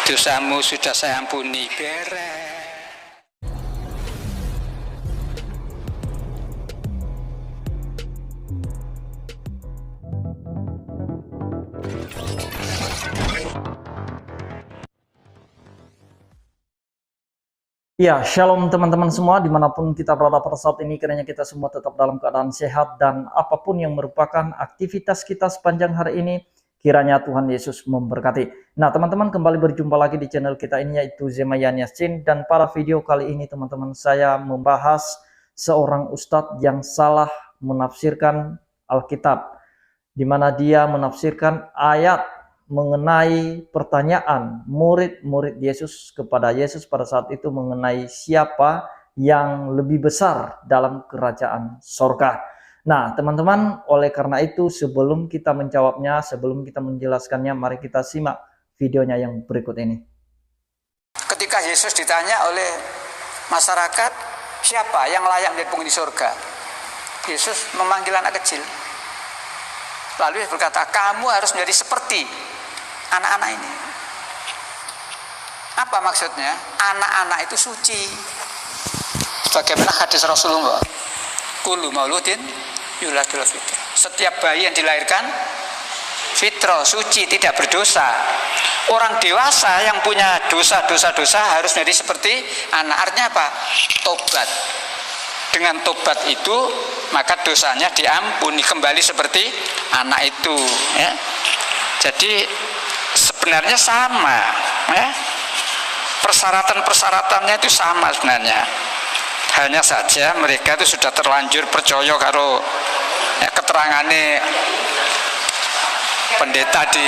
Dosamu sudah saya ampuni, beres. Ya, shalom teman-teman semua dimanapun kita berada pada saat ini, kiranya kita semua tetap dalam keadaan sehat dan apapun yang merupakan aktivitas kita sepanjang hari ini, kiranya Tuhan Yesus memberkati. Nah teman-teman, kembali berjumpa lagi di channel kita ini, yaitu Zemayan Yasin, dan pada video kali ini teman-teman saya membahas seorang ustadz yang salah menafsirkan Alkitab, di mana dia menafsirkan ayat mengenai pertanyaan murid-murid Yesus kepada Yesus pada saat itu mengenai siapa yang lebih besar dalam kerajaan sorga. Nah teman-teman, oleh karena itu sebelum kita menjawabnya, sebelum kita menjelaskannya, mari kita simak videonya yang berikut ini. Ketika Yesus ditanya oleh masyarakat, siapa yang layak menjadi penghuni surga? Yesus memanggil anak kecil. Lalu Yesus berkata, kamu harus menjadi seperti anak-anak ini. Apa maksudnya? Anak-anak itu suci. Bagaimana hadis Rasulullah? Kullu mauludin yuladul fitrah. Setiap bayi yang dilahirkan fitrah, suci, tidak berdosa. Orang dewasa yang punya dosa harus menjadi seperti anak. Artinya apa? Tobat. Dengan tobat itu maka dosanya diampuni, kembali seperti anak itu, ya. Jadi sebenarnya sama, ya. Persyaratan-persyaratannya itu sama sebenarnya. Hanya saja mereka itu sudah terlanjur percaya karo keterangannya pendeta di,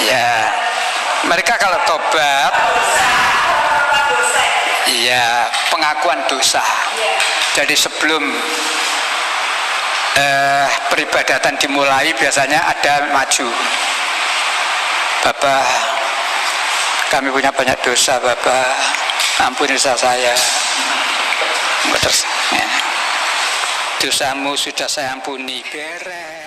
ya. Mereka kalau tobat, iya, pengakuan dosa. Jadi sebelum peribadatan dimulai biasanya ada maju, Bapak, kami punya banyak dosa, Bapak, ampuni dosa saya. Terus, ya, dosamu sudah saya ampuni, beres.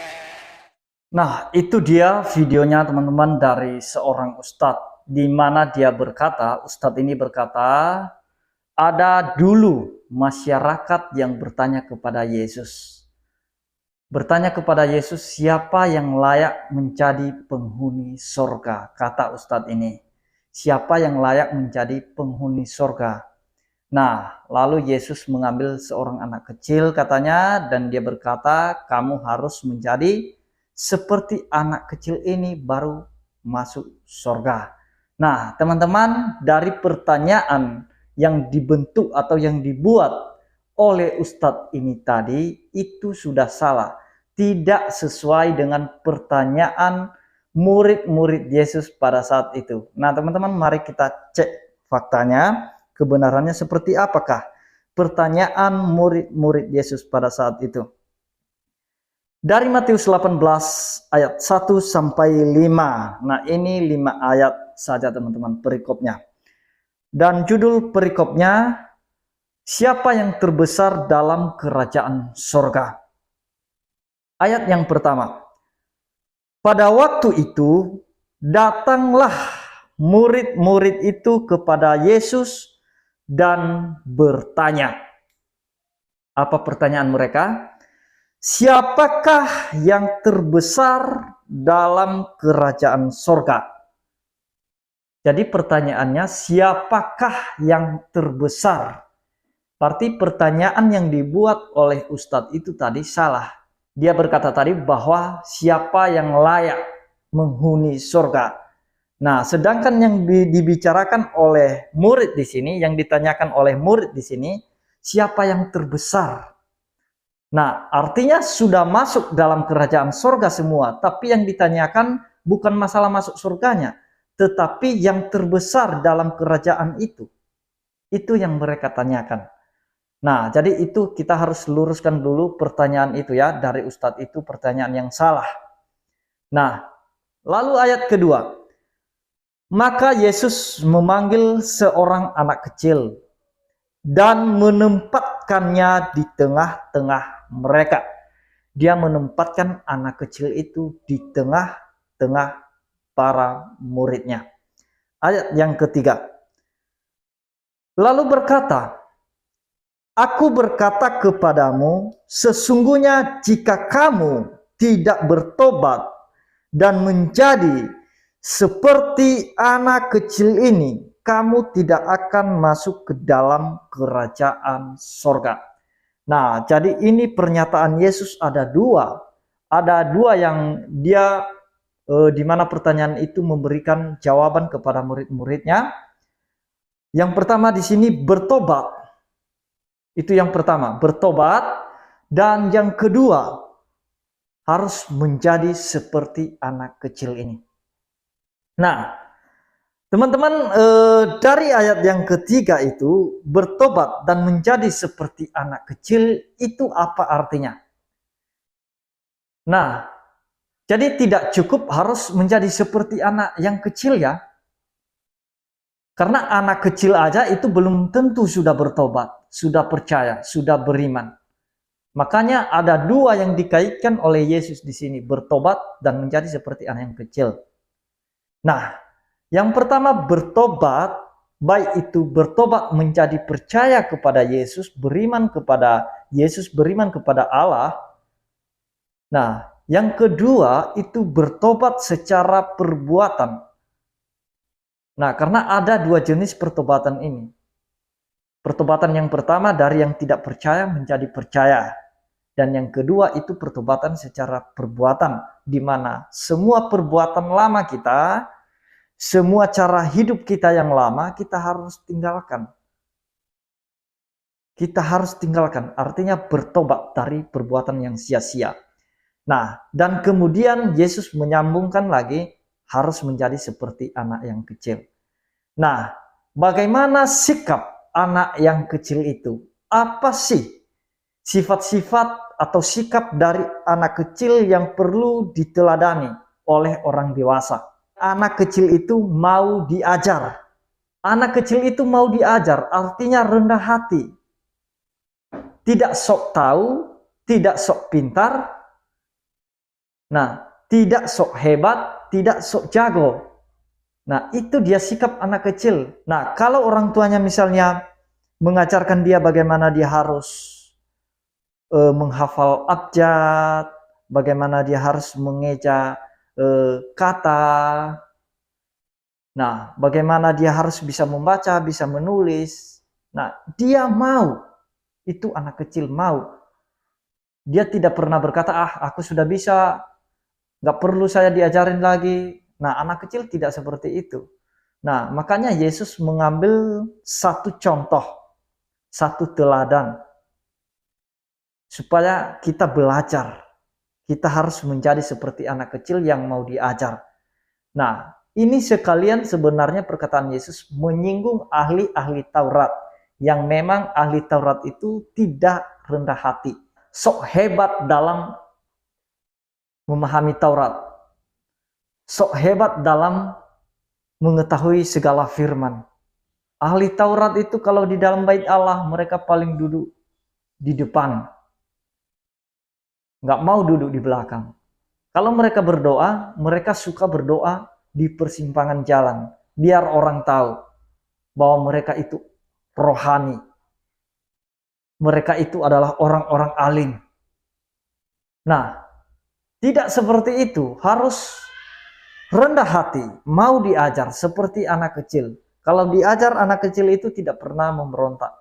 Nah itu dia videonya teman-teman dari seorang ustadz, di mana dia berkata, ustadz ini berkata, ada dulu masyarakat yang bertanya kepada Yesus. Bertanya kepada Yesus, siapa yang layak menjadi penghuni sorga? Kata ustadz ini, siapa yang layak menjadi penghuni sorga? Nah, lalu Yesus mengambil seorang anak kecil katanya, dan dia berkata, kamu harus menjadi seperti anak kecil ini baru masuk sorga. Nah, teman-teman, dari pertanyaan yang dibentuk atau yang dibuat oleh ustadz ini tadi, itu sudah salah, tidak sesuai dengan pertanyaan murid-murid Yesus pada saat itu. Nah teman-teman, mari kita cek faktanya, kebenarannya seperti apakah pertanyaan murid-murid Yesus pada saat itu. Dari Matius 18 ayat 1 sampai 5. Nah ini 5 ayat saja teman-teman perikopnya. Dan judul perikopnya, siapa yang terbesar dalam kerajaan sorga? Ayat yang pertama, pada waktu itu datanglah murid-murid itu kepada Yesus dan bertanya. Apa pertanyaan mereka? Siapakah yang terbesar dalam kerajaan sorga? Jadi pertanyaannya, siapakah yang terbesar? Berarti pertanyaan yang dibuat oleh ustadz itu tadi salah. Dia berkata tadi bahwa siapa yang layak menghuni surga. Nah, sedangkan yang dibicarakan oleh murid di sini, yang ditanyakan oleh murid di sini, siapa yang terbesar? Nah, artinya sudah masuk dalam kerajaan surga semua, tapi yang ditanyakan bukan masalah masuk surganya, tetapi yang terbesar dalam kerajaan itu. Itu yang mereka tanyakan. Nah, jadi itu kita harus luruskan dulu pertanyaan itu ya, dari ustadz itu pertanyaan yang salah. Nah, lalu ayat kedua. Maka Yesus memanggil seorang anak kecil dan menempatkannya di tengah-tengah mereka. Dia menempatkan anak kecil itu di tengah-tengah para muridnya. Ayat yang ketiga. Lalu berkata, Aku berkata kepadamu, sesungguhnya jika kamu tidak bertobat dan menjadi seperti anak kecil ini, kamu tidak akan masuk ke dalam kerajaan sorga. Nah, jadi ini pernyataan Yesus ada dua. Ada dua yang dia di mana pertanyaan itu memberikan jawaban kepada murid-muridnya. Yang pertama di sini bertobat. Itu yang pertama, bertobat. Dan yang kedua, harus menjadi seperti anak kecil ini. Nah, teman-teman, dari ayat yang ketiga itu, bertobat dan menjadi seperti anak kecil, itu apa artinya? Nah, jadi tidak cukup harus menjadi seperti anak yang kecil ya. Karena anak kecil aja itu belum tentu sudah bertobat, sudah percaya, sudah beriman. Makanya ada dua yang dikaitkan oleh Yesus di sini, bertobat dan menjadi seperti anak yang kecil. Nah, yang pertama bertobat, baik itu bertobat menjadi percaya kepada Yesus, beriman kepada Yesus, beriman kepada Allah. Nah, yang kedua itu bertobat secara perbuatan. Nah, karena ada dua jenis pertobatan ini. Pertobatan yang pertama dari yang tidak percaya menjadi percaya. Dan yang kedua itu pertobatan secara perbuatan. Di mana semua perbuatan lama kita, semua cara hidup kita yang lama, kita harus tinggalkan. Kita harus tinggalkan, artinya bertobat dari perbuatan yang sia-sia. Nah, dan kemudian Yesus menyambungkan lagi, harus menjadi seperti anak yang kecil. Nah, bagaimana sikap anak yang kecil itu? Apa sih sifat-sifat atau sikap dari anak kecil yang perlu diteladani oleh orang dewasa? Anak kecil itu mau diajar. Anak kecil itu mau diajar, artinya rendah hati. Tidak sok tahu, tidak sok pintar. Nah, tidak sok hebat, tidak sok jago. Nah, itu dia sikap anak kecil. Nah, kalau orang tuanya misalnya mengajarkan dia bagaimana dia harus menghafal abjad, bagaimana dia harus mengeja kata. Nah, bagaimana dia harus bisa membaca, bisa menulis. Nah, dia mau. Itu anak kecil mau. Dia tidak pernah berkata, aku sudah bisa, nggak perlu saya diajarin lagi. Nah, anak kecil tidak seperti itu. Nah, makanya Yesus mengambil satu contoh, satu teladan, supaya kita belajar. Kita harus menjadi seperti anak kecil yang mau diajar. Nah, ini sekalian sebenarnya perkataan Yesus menyinggung ahli-ahli Taurat, yang memang ahli Taurat itu tidak rendah hati, sok hebat dalam memahami Taurat, sok hebat dalam mengetahui segala firman. Ahli Taurat itu kalau di dalam bait Allah, mereka paling duduk di depan. Nggak mau duduk di belakang. Kalau mereka berdoa, mereka suka berdoa di persimpangan jalan. Biar orang tahu bahwa mereka itu rohani. Mereka itu adalah orang-orang alim. Nah, tidak seperti itu. Harus rendah hati, mau diajar seperti anak kecil. Kalau diajar anak kecil itu tidak pernah memberontak.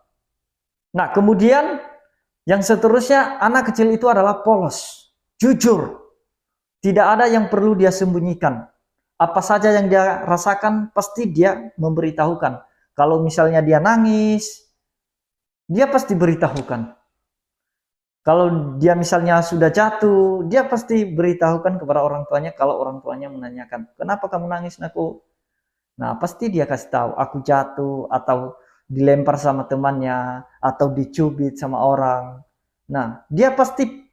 Nah, kemudian yang seterusnya, anak kecil itu adalah polos, jujur. Tidak ada yang perlu dia sembunyikan. Apa saja yang dia rasakan pasti dia memberitahukan. Kalau misalnya dia nangis, dia pasti beritahukan. Kalau dia misalnya sudah jatuh, dia pasti beritahukan kepada orang tuanya. Kalau orang tuanya menanyakan, kenapa kamu nangis, nakku? Nah, pasti dia kasih tahu, aku jatuh, atau dilempar sama temannya, atau dicubit sama orang. Nah, dia pasti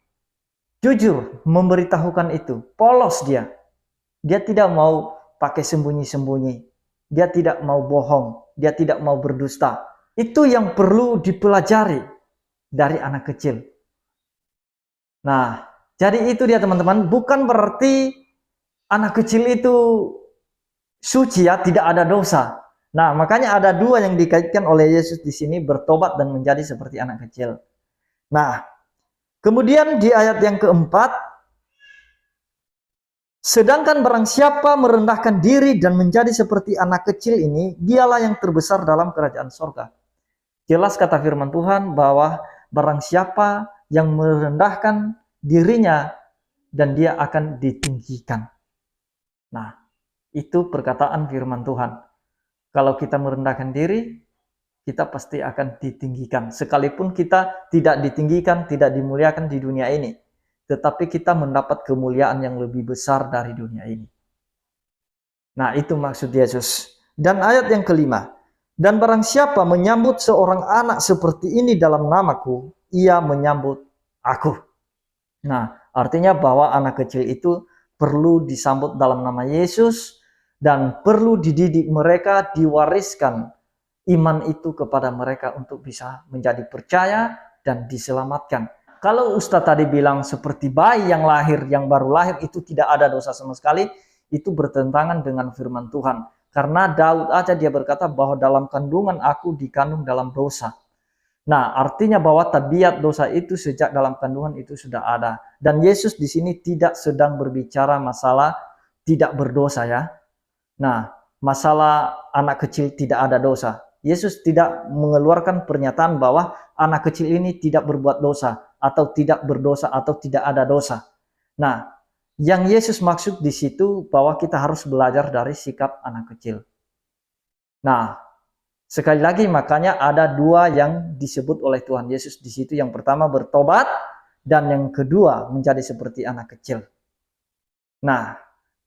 jujur memberitahukan itu. Polos dia. Dia tidak mau pakai sembunyi-sembunyi. Dia tidak mau bohong. Dia tidak mau berdusta. Itu yang perlu dipelajari dari anak kecil. Nah, jadi itu dia teman-teman. Bukan berarti anak kecil itu suci ya, tidak ada dosa. Nah, makanya ada dua yang dikaitkan oleh Yesus di sini, bertobat dan menjadi seperti anak kecil. Nah, kemudian di ayat yang keempat, sedangkan barang siapa merendahkan diri dan menjadi seperti anak kecil ini, dialah yang terbesar dalam kerajaan sorga. Jelas kata firman Tuhan bahwa barang siapa yang merendahkan dirinya dan dia akan ditinggikan. Nah, itu perkataan firman Tuhan. Kalau kita merendahkan diri, kita pasti akan ditinggikan. Sekalipun kita tidak ditinggikan, tidak dimuliakan di dunia ini, tetapi kita mendapat kemuliaan yang lebih besar dari dunia ini. Nah, itu maksud Yesus. Dan ayat yang kelima, dan barang siapa menyambut seorang anak seperti ini dalam namaku, ia menyambut aku. Nah, artinya bahwa anak kecil itu perlu disambut dalam nama Yesus dan perlu dididik mereka, diwariskan iman itu kepada mereka untuk bisa menjadi percaya dan diselamatkan. Kalau Ustadz tadi bilang seperti bayi yang lahir, yang baru lahir itu tidak ada dosa sama sekali, itu bertentangan dengan firman Tuhan. Karena Daud aja dia berkata bahwa dalam kandungan aku dikandung dalam dosa. Nah, artinya bahwa tabiat dosa itu sejak dalam kandungan itu sudah ada. Dan Yesus di sini tidak sedang berbicara masalah tidak berdosa ya. Nah, masalah anak kecil tidak ada dosa. Yesus tidak mengeluarkan pernyataan bahwa anak kecil ini tidak berbuat dosa atau tidak berdosa atau tidak ada dosa. Nah, yang Yesus maksud di situ bahwa kita harus belajar dari sikap anak kecil. Nah, sekali lagi makanya ada dua yang disebut oleh Tuhan Yesus di situ. Yang pertama bertobat dan yang kedua menjadi seperti anak kecil. Nah,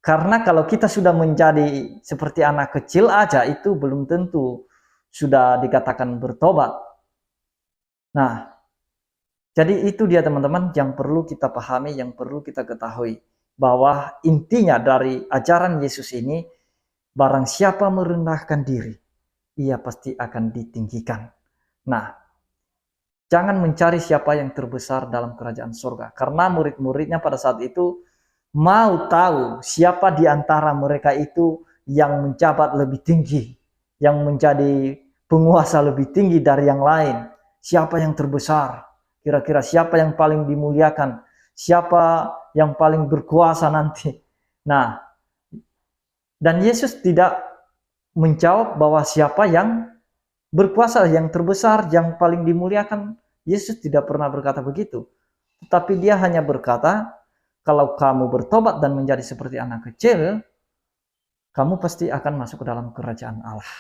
karena kalau kita sudah menjadi seperti anak kecil aja itu belum tentu sudah dikatakan bertobat. Nah, jadi itu dia teman-teman yang perlu kita pahami, yang perlu kita ketahui. Bahwa intinya dari ajaran Yesus ini, barang siapa merendahkan diri, ia pasti akan ditinggikan. Nah, jangan mencari siapa yang terbesar dalam kerajaan surga. Karena murid-muridnya pada saat itu mau tahu siapa di antara mereka itu yang menjabat lebih tinggi, yang menjadi penguasa lebih tinggi dari yang lain. Siapa yang terbesar? Kira-kira siapa yang paling dimuliakan? Siapa yang paling berkuasa nanti? Nah, dan Yesus tidak menjawab bahwa siapa yang berkuasa, yang terbesar, yang paling dimuliakan. Yesus tidak pernah berkata begitu. Tetapi dia hanya berkata, kalau kamu bertobat dan menjadi seperti anak kecil, kamu pasti akan masuk ke dalam kerajaan Allah.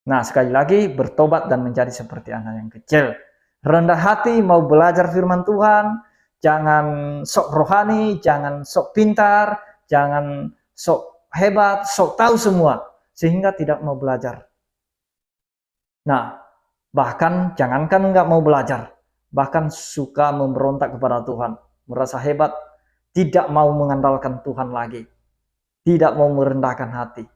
Nah, sekali lagi, bertobat dan menjadi seperti anak yang kecil. Rendah hati, mau belajar firman Tuhan, jangan sok rohani, jangan sok pintar, jangan sok hebat, sok tahu semua, sehingga tidak mau belajar. Nah, bahkan jangankan nggak mau belajar, bahkan suka memberontak kepada Tuhan, merasa hebat, tidak mau mengandalkan Tuhan lagi, tidak mau merendahkan hati.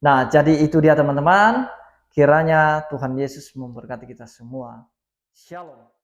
Nah, jadi itu dia teman-teman, kiranya Tuhan Yesus memberkati kita semua. Shalom.